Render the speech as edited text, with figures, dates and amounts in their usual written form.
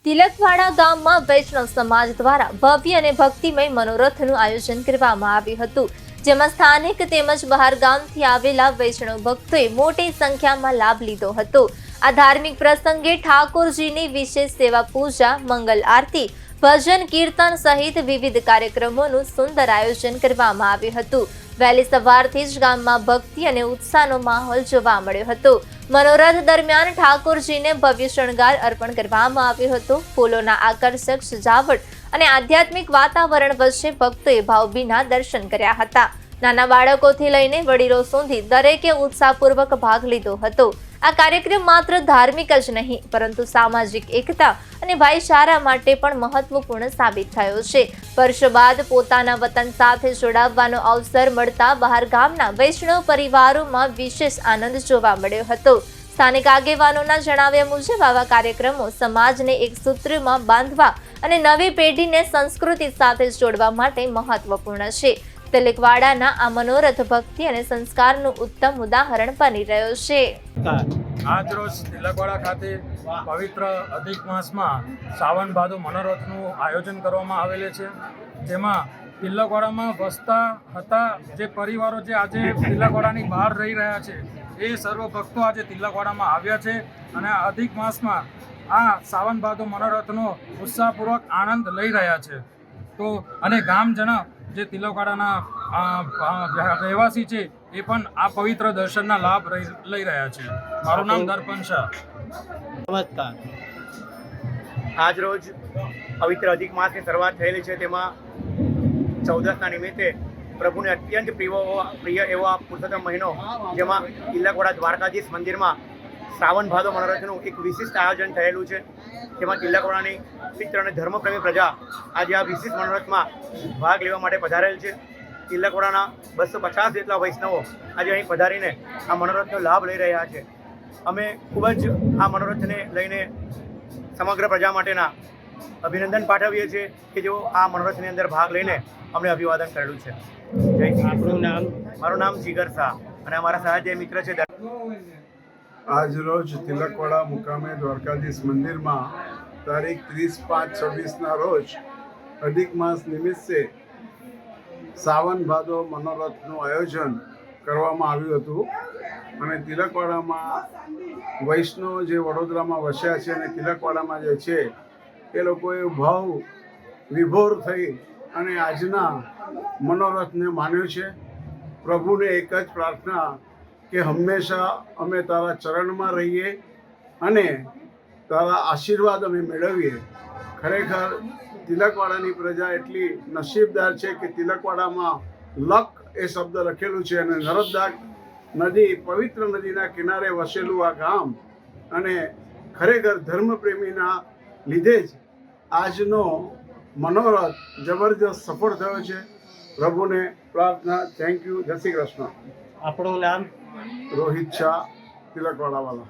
તિલકવાડા ગામમાં વૈષ્ણવ સમાજ દ્વારા ભવ્ય અને ભક્તિમય મનોરથનું આયોજન કરવામાં આવ્યું હતું, જેમાં સ્થાનિક તેમજ બહાર ગામથી આવેલા વૈષ્ણવ ભક્તોએ મોટી સંખ્યામાં લાભ લીધો હતો। આ ધાર્મિક પ્રસંગે ઠાકોરજીની વિશેષ સેવા પૂજા, મંગલ આરતી, ભજન કીર્તન સહિત વિવિધ કાર્યક્રમોનું સુંદર આયોજન કરવામાં આવ્યું હતું। વહેલી સવારથી જ ગામમાં ભક્તિ અને ઉત્સાહનો માહોલ જોવા મળ્યો હતો। મનોરથ દરમિયાન ઠાકોરજીને ભવ્ય શણગાર અર્પણ કરવામાં આવ્યો હતો। ફૂલોના આકર્ષક સજાવટ અને આધ્યાત્મિક વાતાવરણ વચ્ચે ભક્તોએ ભાવભીના દર્શન કર્યા હતા। નાના બાળકોથી લઈને વડીલો સુધી દરેકે ઉત્સાહપૂર્વક ભાગ લીધો હતો। આ કાર્યક્રમ માત્ર ધાર્મિક જ નહીં પરંતુ સામાજિક એકતા અને ભાઈચારા માટે પણ મહત્વપૂર્ણ સાબિત થયો છે। વર્ષો બાદ પોતાના વતન સાથે જોડાવવાનો અવસર મળતા બહાર ગામના વૈષ્ણવ પરિવારોમાં વિશેષ આનંદ જોવા મળ્યો હતો। સ્થાનિક આગેવાનોના જણાવ્યા મુજબ આવા કાર્યક્રમો સમાજને એક સૂત્રમાં બાંધવા અને નવી પેઢીને સંસ્કૃતિ સાથે જોડવા માટે મહત્વપૂર્ણ છે। તિલકવાડાના આ મનોરથ ભક્તિ અને સંસ્કારનું ઉત્તમ ઉદાહરણ બની રહ્યો છે। આજરોજ તિલકવાડા ખાતે પવિત્ર અધિક માસમાં સાવન ભાદો મનોરથનું આયોજન કરવામાં આવેલું છે, જેમાં તિલકવાડામાં વસતા હતા જે પરિવારો જે આજે તિલકવાડાની બહાર રહી રહ્યા છે એ સર્વ ભક્તો આજે તિલકવાડામાં આવ્યા છે અને અધિક માસમાં આ સાવન ભાદો મનોરથનો ઉત્સાહપૂર્વક આનંદ લઈ રહ્યા છે। તો અને ગામજનો જે તિલકવાડાના રહેવાસી છે એ પણ આ પવિત્ર દર્શનના લાભ લઈ રહ્યા છે। મારું નામ દર્પણ શાહ। નમસ્કાર। આજ રોજ પવિત્ર અધિક માસની શરૂઆત થયેલી છે, તેમાં 14ના નિમિત્તે પ્રભુને અત્યંત પ્રિય એવા પુરુષોત્તમ મહિનો, જેમાં તિલકવાડા દ્વારકાધીશ મંદિરમાં શ્રાવણ ભાદો મનોરથનું એક વિશિષ્ટ આયોજન થયેલું છે, જેમાં તિલકવાડાની પિતૃ અને ધર્મપ્રેમી પ્રજા આજે આ વિશિષ્ટ મનોરથમાં ભાગ લેવા માટે પધારેલ છે। તિલકવાડાના 250 જેટલા વૈષ્ણવો આજે અહીં પધારીને આ મનોરથનો લાભ લઈ રહ્યા છે। અમે ખૂબ જ આ મનોરથને લઈને સમગ્ર પ્રજા માટેના અભિનંદન પાઠવીએ છીએ કે જેઓ આ મનોરથની અંદર ભાગ લઈને અમને અભિવાદન કરેલું છે। જય શ્રી આપણું નામ? મારું નામ જીગર શાહ અને અમારા સહાય મિત્ર છે। આજ રોજ તિલકવાડા મુકામે દ્વારકાધીશ મંદિરમાં તારીખ 30/5/26ના રોજ અધિક માસ નિમિત્તે સાવન ભાદો મનોરથનું આયોજન કરવામાં આવ્યું હતું અને તિલકવાડામાં વૈષ્ણવ જે વડોદરામાં વસ્યા છે અને તિલકવાડામાં જે છે એ લોકોએ ભાવ વિભોર થઈ અને આજના મનોરથને માન્યો છે। પ્રભુને એક જ પ્રાર્થના કે હંમેશા અમે તારા ચરણમાં રહીએ અને તારા આશીર્વાદ અમે મેળવીએ। ખરેખર તિલકવાડાની પ્રજા એટલી નસીબદાર છે કે તિલકવાડામાં લક એ શબ્દ લખેલું છે અને નર્મદા નદી, પવિત્ર નદીના કિનારે વસેલું આ ગામ અને ખરેખર ધર્મપ્રેમીના લીધે જ આજનો મનોરથ જબરજસ્ત સફળ થયો છે। પ્રભુને પ્રાર્થના। Thank you. જય શ્રી કૃષ્ણ। આપણું નામ? રોહિત શાહ, તિલકવાડાવાળા।